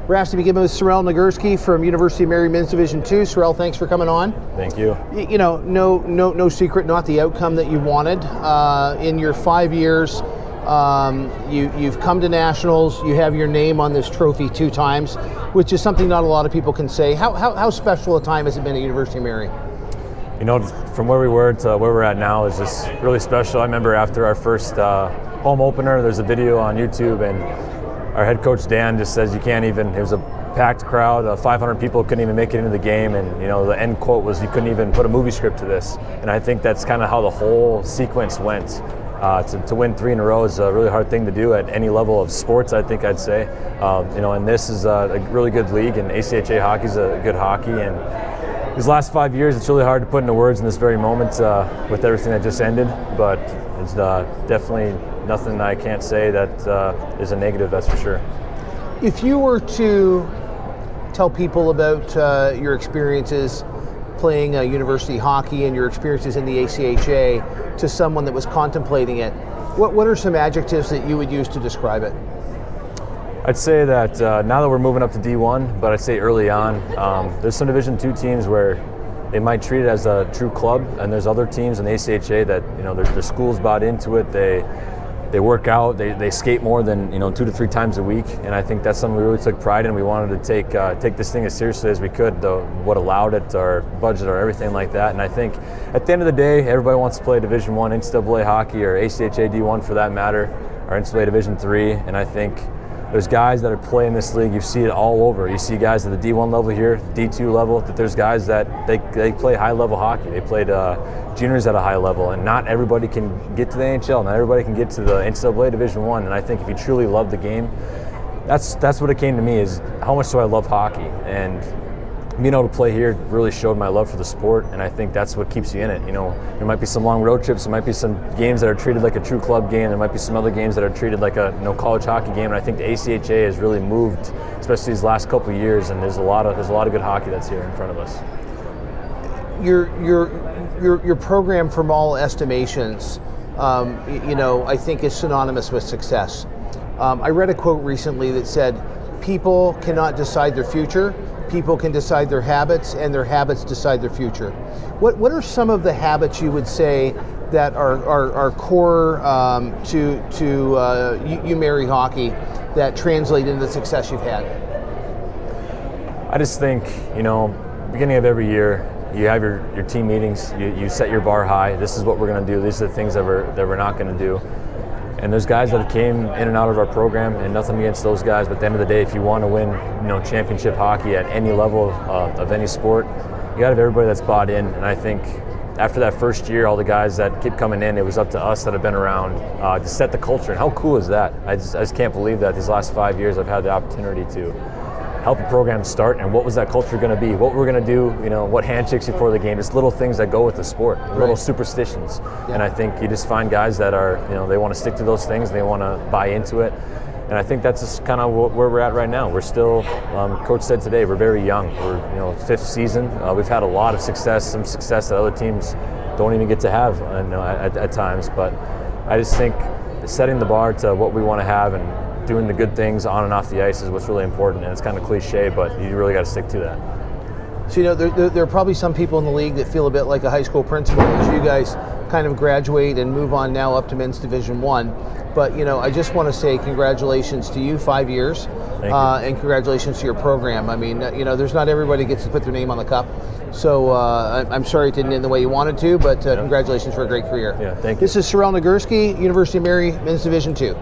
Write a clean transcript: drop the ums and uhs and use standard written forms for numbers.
We're asked to begin with Cyril Nagurski from University of Mary Men's Division II. Cyril, thanks for coming on. Thank you. You know, no secret, not the outcome that you wanted. In your 5 years, you've come to nationals. You have your name on this trophy 2 times, which is something not a lot of people can say. How special a time has it been at University of Mary? You know, from where we were to where we're at now is just really special. I remember after our first home opener, there's a video on YouTube, and our head coach Dan just says you can't even, it was a packed crowd, 500 people couldn't even make it into the game, and you know, the end quote was, you couldn't even put a movie script to this. And I think that's kind of how the whole sequence went. To win 3 in a row is a really hard thing to do at any level of sports, I think I'd say. You know, and this is a really good league, and ACHA hockey is a good hockey, and these last 5 years, it's really hard to put into words in this very moment with everything that just ended, but it's definitely nothing I can't say that is a negative, that's for sure. If you were to tell people about your experiences playing university hockey and your experiences in the ACHA to someone that was contemplating it, what are some adjectives that you would use to describe it? I'd say that now that we're moving up to D1, but I'd say early on, there's some Division II teams where they might treat it as a true club, and there's other teams in the ACHA that, you know, their schools bought into it. They work out, they skate more than, you know, 2 to 3 times a week, and I think that's something we really took pride in. We wanted to take this thing as seriously as we could, what allowed it, our budget, or everything like that. And I think at the end of the day, everybody wants to play Division I NCAA hockey, or ACHA D1 for that matter, or NCAA Division III, and I think there's guys that are playing this league, you see it all over. You see guys at the D1 level here, D2 level, that there's guys that they play high level hockey. They played juniors at a high level, and not everybody can get to the NHL, not everybody can get to the NCAA Division I, and I think if you truly love the game, that's what it came to me, is how much do I love hockey, and being able to play here really showed my love for the sport, and I think that's what keeps you in it. You know, there might be some long road trips, there might be some games that are treated like a true club game, there might be some other games that are treated like a college hockey game, and I think the ACHA has really moved, especially these last couple of years, and there's a lot of good hockey that's here in front of us. Your program, from all estimations, you know, I think is synonymous with success. I read a quote recently that said, "People cannot decide their future. People can decide their habits, and their habits decide their future." What are some of the habits you would say that are core to UMary hockey that translate into the success you've had? I just think, you know, beginning of every year, you have your team meetings, you set your bar high. This is what we're going to do. These are the things that we're not going to do. And there's guys that came in and out of our program, and nothing against those guys, but at the end of the day, if you want to win, you know, championship hockey at any level of any sport, you got to have everybody that's bought in. And I think after that first year, all the guys that keep coming in, it was up to us that have been around to set the culture. And how cool is that? I just can't believe that these last 5 years I've had the opportunity to help a program start, and what was that culture going to be, what we're going to do, you know, what handshakes before the game. It's little things that go with the sport, little superstitions. Yeah. And I think you just find guys that are, you know, they want to stick to those things, they want to buy into it. And I think that's just kind of where we're at right now. We're still, Coach said today, we're very young. We're, you know, 5th season. We've had a lot of success, some success that other teams don't even get to have, you know, at times. But I just think setting the bar to what we want to have and doing the good things on and off the ice is what's really important, and it's kind of cliche, but you really got to stick to that. So, you know, there are probably some people in the league that feel a bit like a high school principal as you guys kind of graduate and move on now up to men's Division I. But, you know, I just want to say congratulations to you, 5 years, and congratulations to your program. I mean, you know, there's not everybody gets to put their name on the cup. So I'm sorry it didn't end the way you wanted to, but congratulations for a great career. Yeah, thank you. This is Cyril Nagurski, University of Mary Men's Division II.